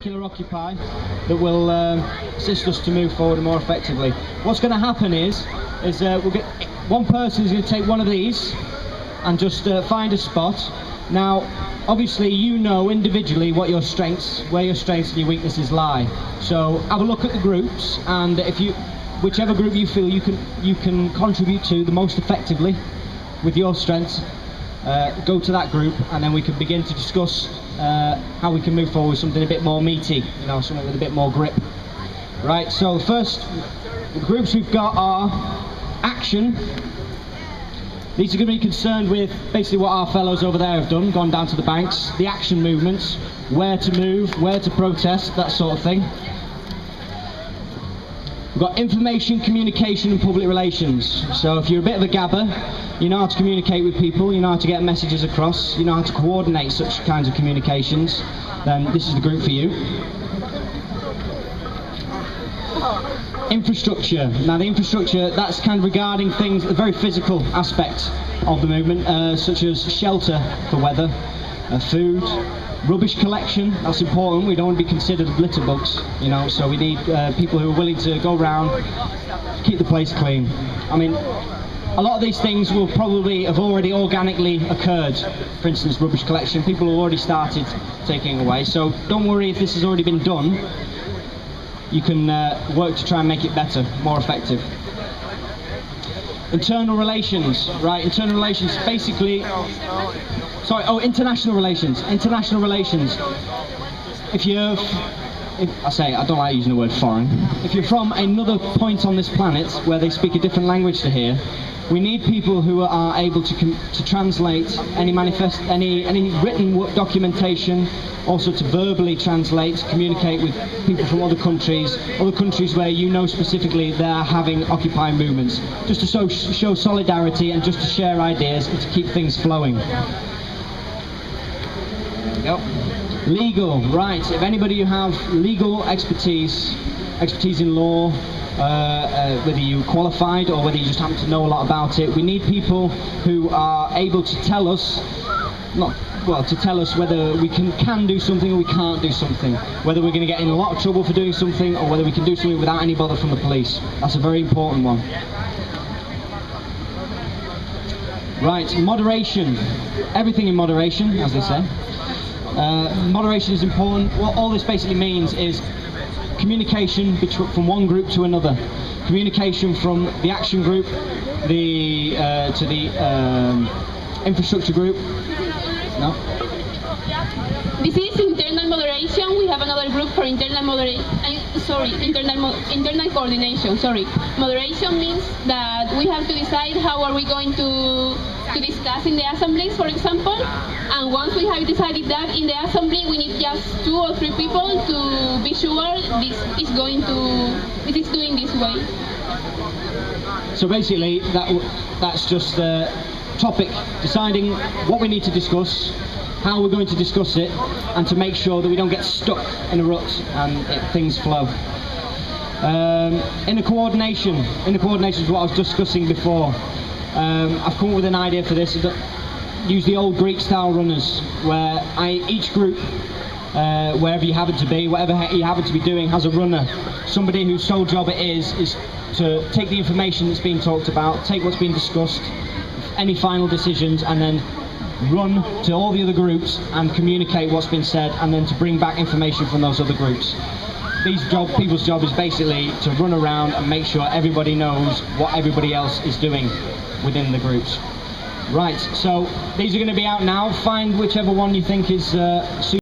Occupy that will assist us to move forward more effectively. What's going to happen is we'll get one person is going to take one of these and just find a spot. Now, obviously, you know individually what your strengths, where your strengths and your weaknesses lie. So have a look at the groups, and whichever group you feel you can contribute to the most effectively with your strengths, go to that group, and then we can begin to discuss how we can move forward with something a bit more meaty, something with a bit more grip. Right, so first, the groups we've got are Action. These are going to be concerned with basically what our fellows over there have done, gone down to the banks, the action movements, where to move, where to protest, that sort of thing. We've got Information, Communication and Public Relations. So if you're a bit of a gabber, you know how to communicate with people, you know how to get messages across, you know how to coordinate such kinds of communications, then this is the group for you. Infrastructure. Now the infrastructure, that's kind of regarding things, a very physical aspect of the movement, such as shelter for weather, food, rubbish collection. That's important. We don't want to be considered litter bugs, so we need people who are willing to go around, keep the place clean. I mean, a lot of these things will probably have already organically occurred. For instance, rubbish collection, people have already started taking away, so don't worry if this has already been done. You can work to try and make it better, more effective. Internal relations, right? Internal relations, basically. International relations. International relations. I don't like using the word foreign. If you're from another point on this planet where they speak a different language to here, we need people who are able to translate any written documentation, also to verbally translate, communicate with people from other countries where specifically they're having Occupy movements, just to show solidarity and just to share ideas and to keep things flowing. Yep. Legal, right. If anybody who have legal expertise in law, whether you're qualified or whether you just happen to know a lot about it, we need people who are able to tell us, whether we can do something or we can't do something, whether we're going to get in a lot of trouble for doing something or whether we can do something without any bother from the police. That's a very important one. Right, moderation. Everything in moderation, as they say. Moderation is important. What all this basically means is communication from one group to another. Communication from the action group to the infrastructure group. No? This is internal moderation. We have another group for internal coordination. Moderation means that we have to decide how are we going to discuss in the assemblies, for example. And once we have decided that in the assembly, we need just 2 or 3 people to be sure this is doing this way. So basically, that's just the topic, deciding what we need to discuss, how we're going to discuss it, and to make sure that we don't get stuck in a rut and things flow. Inner coordination is what I was discussing before. I've come up with an idea for this. Use the old Greek style runners, where each group, wherever you happen to be, whatever you happen to be doing, has a runner, somebody whose sole job it is to take the information that's being talked about, take what's been discussed, any final decisions, and then run to all the other groups and communicate what's been said, and then to bring back information from those other groups. People's job is basically to run around and make sure everybody knows what everybody else is doing within the groups. Right, so these are going to be out now. Find whichever one you think is suitable.